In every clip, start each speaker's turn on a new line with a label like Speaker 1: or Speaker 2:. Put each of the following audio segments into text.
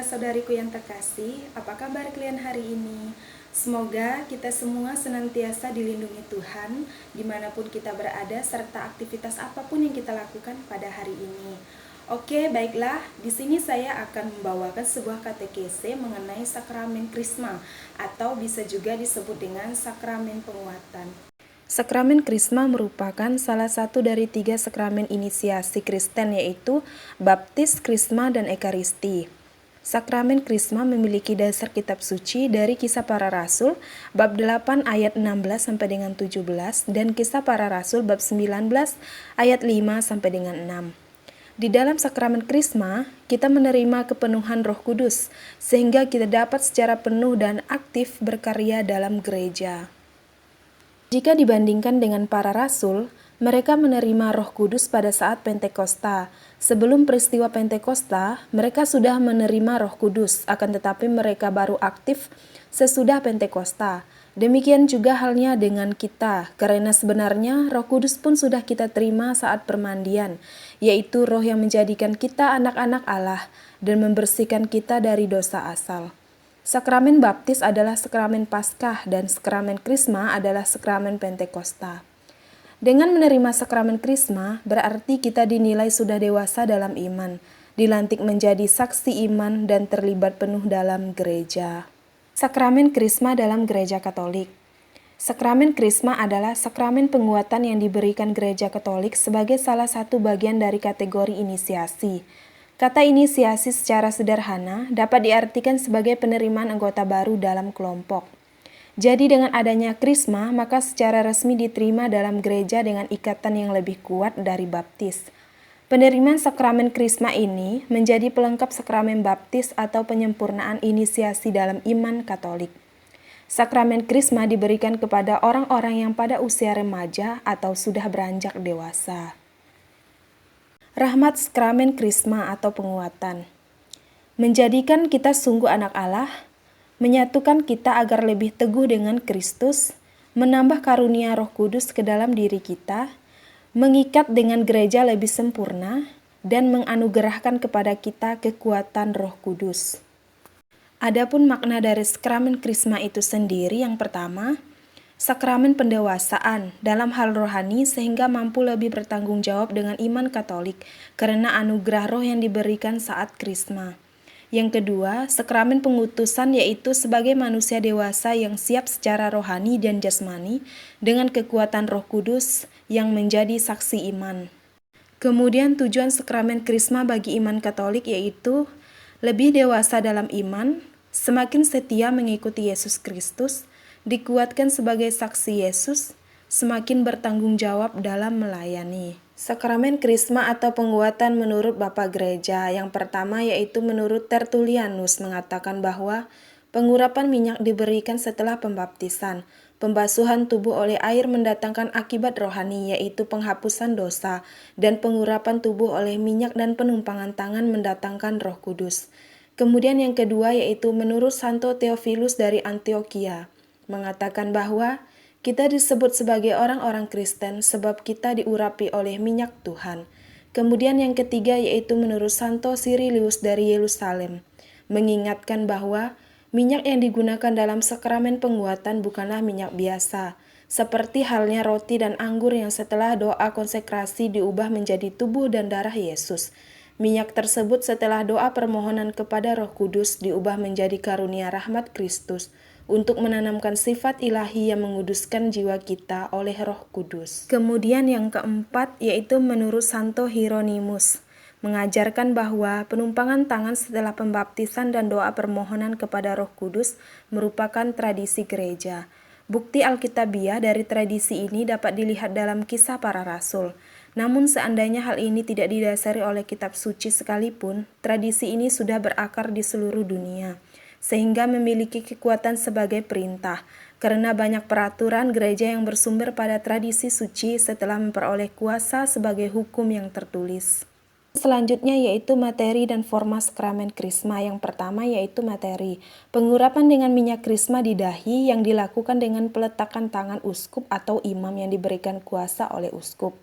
Speaker 1: saudara-saudariku yang terkasih, apa kabar kalian hari ini? Semoga kita semua senantiasa dilindungi Tuhan dimanapun kita berada serta aktivitas apapun yang kita lakukan pada hari ini. Oke, baiklah. Di sini saya akan membawakan sebuah katekese mengenai sakramen Krisma atau bisa juga disebut dengan sakramen penguatan. Sakramen Krisma merupakan salah satu dari 3 sakramen inisiasi Kristen, yaitu baptis, krisma, dan ekaristi. Sakramen Krisma memiliki dasar kitab suci dari Kisah Para Rasul bab 8 ayat 16 sampai dengan 17 dan Kisah Para Rasul bab 19 ayat 5 sampai dengan 6. Di dalam sakramen Krisma, kita menerima kepenuhan Roh Kudus sehingga kita dapat secara penuh dan aktif berkarya dalam gereja. Jika dibandingkan dengan para rasul, mereka menerima Roh Kudus pada saat Pentakosta. Sebelum peristiwa Pentakosta, mereka sudah menerima Roh Kudus, akan tetapi mereka baru aktif sesudah Pentakosta. Demikian juga halnya dengan kita, karena sebenarnya Roh Kudus pun sudah kita terima saat permandian, yaitu Roh yang menjadikan kita anak-anak Allah dan membersihkan kita dari dosa asal. Sakramen baptis adalah sakramen Paskah dan sakramen Krisma adalah sakramen Pentakosta. Dengan menerima sakramen Krisma, berarti kita dinilai sudah dewasa dalam iman, dilantik menjadi saksi iman dan terlibat penuh dalam gereja. Sakramen Krisma dalam Gereja Katolik. Sakramen Krisma adalah sakramen penguatan yang diberikan Gereja Katolik sebagai salah satu bagian dari kategori inisiasi. Kata inisiasi secara sederhana dapat diartikan sebagai penerimaan anggota baru dalam kelompok. Jadi dengan adanya krisma, maka secara resmi diterima dalam gereja dengan ikatan yang lebih kuat dari baptis. Penerimaan sakramen krisma ini menjadi pelengkap sakramen baptis atau penyempurnaan inisiasi dalam iman Katolik. Sakramen krisma diberikan kepada orang-orang yang pada usia remaja atau sudah beranjak dewasa. Rahmat sakramen krisma atau penguatan menjadikan kita sungguh anak Allah, menyatukan kita agar lebih teguh dengan Kristus, menambah karunia Roh Kudus ke dalam diri kita, mengikat dengan gereja lebih sempurna, dan menganugerahkan kepada kita kekuatan Roh Kudus. Adapun makna dari sakramen krisma itu sendiri, yang pertama, sakramen pendewasaan dalam hal rohani sehingga mampu lebih bertanggung jawab dengan iman Katolik karena anugerah roh yang diberikan saat krisma. Yang kedua, sakramen pengutusan yaitu sebagai manusia dewasa yang siap secara rohani dan jasmani dengan kekuatan Roh Kudus yang menjadi saksi iman. Kemudian tujuan sakramen krisma bagi iman Katolik yaitu lebih dewasa dalam iman, semakin setia mengikuti Yesus Kristus, dikuatkan sebagai saksi Yesus, semakin bertanggung jawab dalam melayani. Sakramen krisma atau penguatan menurut Bapak Gereja yang pertama yaitu menurut Tertullianus mengatakan bahwa pengurapan minyak diberikan setelah pembaptisan. Pembasuhan tubuh oleh air mendatangkan akibat rohani yaitu penghapusan dosa, dan pengurapan tubuh oleh minyak dan penumpangan tangan mendatangkan Roh Kudus. Kemudian yang kedua yaitu menurut Santo Theophilus dari Antioquia mengatakan bahwa kita disebut sebagai orang-orang Kristen sebab kita diurapi oleh minyak Tuhan. Kemudian yang ketiga yaitu menurut Santo Cyrilius dari Yerusalem, mengingatkan bahwa minyak yang digunakan dalam sakramen penguatan bukanlah minyak biasa, seperti halnya roti dan anggur yang setelah doa konsekrasi diubah menjadi tubuh dan darah Yesus. Minyak tersebut setelah doa permohonan kepada Roh Kudus diubah menjadi karunia rahmat Kristus untuk menanamkan sifat ilahi yang menguduskan jiwa kita oleh Roh Kudus. Kemudian yang keempat yaitu menurut Santo Hieronymus, mengajarkan bahwa penumpangan tangan setelah pembaptisan dan doa permohonan kepada Roh Kudus merupakan tradisi gereja. Bukti Alkitabiah dari tradisi ini dapat dilihat dalam Kisah Para Rasul. Namun seandainya hal ini tidak didasari oleh kitab suci sekalipun, tradisi ini sudah berakar di seluruh dunia, sehingga memiliki kekuatan sebagai perintah, karena banyak peraturan gereja yang bersumber pada tradisi suci setelah memperoleh kuasa sebagai hukum yang tertulis. Selanjutnya yaitu materi dan forma sakramen krisma. Yang pertama yaitu materi, pengurapan dengan minyak krisma di dahi yang dilakukan dengan peletakan tangan uskup atau imam yang diberikan kuasa oleh uskup.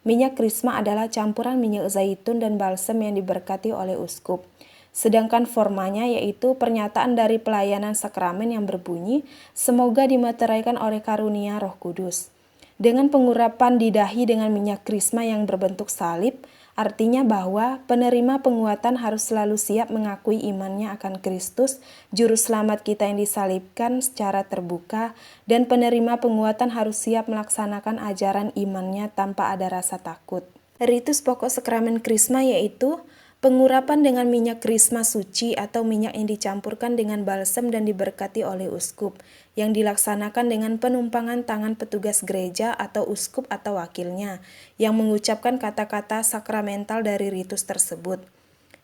Speaker 1: Minyak krisma adalah campuran minyak zaitun dan balsam yang diberkati oleh uskup. sedangkan formanya yaitu pernyataan dari pelayanan sakramen yang berbunyi, "Semoga dimeteraikan oleh karunia Roh Kudus." Dengan pengurapan di dahi dengan minyak krisma yang berbentuk salib, artinya bahwa penerima penguatan harus selalu siap mengakui imannya akan Kristus, Juru Selamat kita yang disalibkan secara terbuka, dan penerima penguatan harus siap melaksanakan ajaran imannya tanpa ada rasa takut. Ritus pokok sakramen krisma yaitu pengurapan dengan minyak krisma suci atau minyak yang dicampurkan dengan balsam dan diberkati oleh uskup, yang dilaksanakan dengan penumpangan tangan petugas gereja atau uskup atau wakilnya, yang mengucapkan kata-kata sakramental dari ritus tersebut.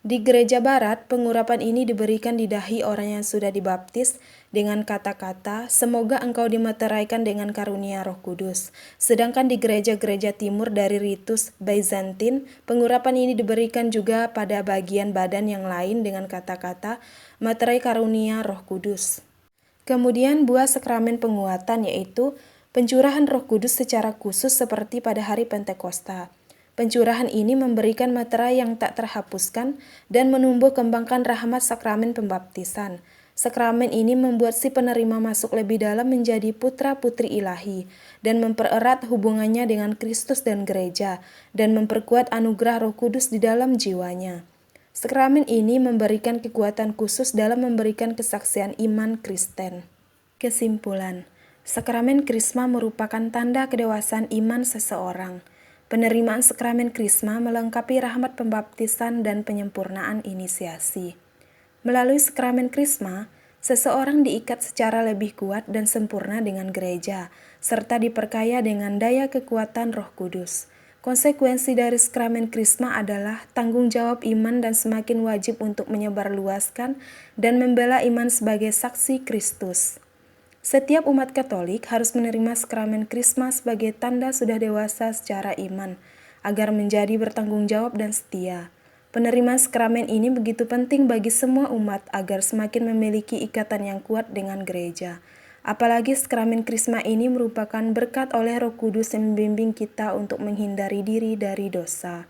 Speaker 1: Di gereja barat, pengurapan ini diberikan di dahi orang yang sudah dibaptis dengan kata-kata, "Semoga engkau dimeteraikan dengan karunia Roh Kudus." Sedangkan di gereja-gereja timur dari ritus Byzantine, pengurapan ini diberikan juga pada bagian badan yang lain dengan kata-kata, "Materai karunia Roh Kudus." Kemudian buah sakramen penguatan yaitu pencurahan Roh Kudus secara khusus seperti pada hari Pentakosta. Pencurahan ini memberikan materai yang tak terhapuskan dan menumbuh kembangkan rahmat sakramen pembaptisan. Sakramen ini membuat si penerima masuk lebih dalam menjadi putra-putri ilahi dan mempererat hubungannya dengan Kristus dan gereja dan memperkuat anugerah Roh Kudus di dalam jiwanya. Sakramen ini memberikan kekuatan khusus dalam memberikan kesaksian iman Kristen. Kesimpulan, sakramen Krisma merupakan tanda kedewasaan iman seseorang. Penerimaan sakramen Krisma melengkapi rahmat pembaptisan dan penyempurnaan inisiasi. Melalui sakramen Krisma, seseorang diikat secara lebih kuat dan sempurna dengan gereja, serta diperkaya dengan daya kekuatan Roh Kudus. Konsekuensi dari sakramen Krisma adalah tanggung jawab iman dan semakin wajib untuk menyebarluaskan dan membela iman sebagai saksi Kristus. Setiap umat Katolik harus menerima sakramen Krisma sebagai tanda sudah dewasa secara iman, agar menjadi bertanggung jawab dan setia. Penerimaan sakramen ini begitu penting bagi semua umat agar semakin memiliki ikatan yang kuat dengan gereja. Apalagi sakramen Krisma ini merupakan berkat oleh Roh Kudus yang membimbing kita untuk menghindari diri dari dosa.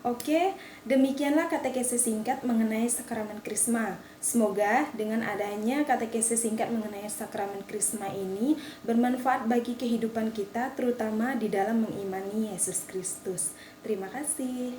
Speaker 1: Oke, demikianlah katekese singkat mengenai sakramen Krisma. Semoga dengan adanya katekese singkat mengenai sakramen Krisma ini bermanfaat bagi kehidupan kita, terutama di dalam mengimani Yesus Kristus. Terima kasih.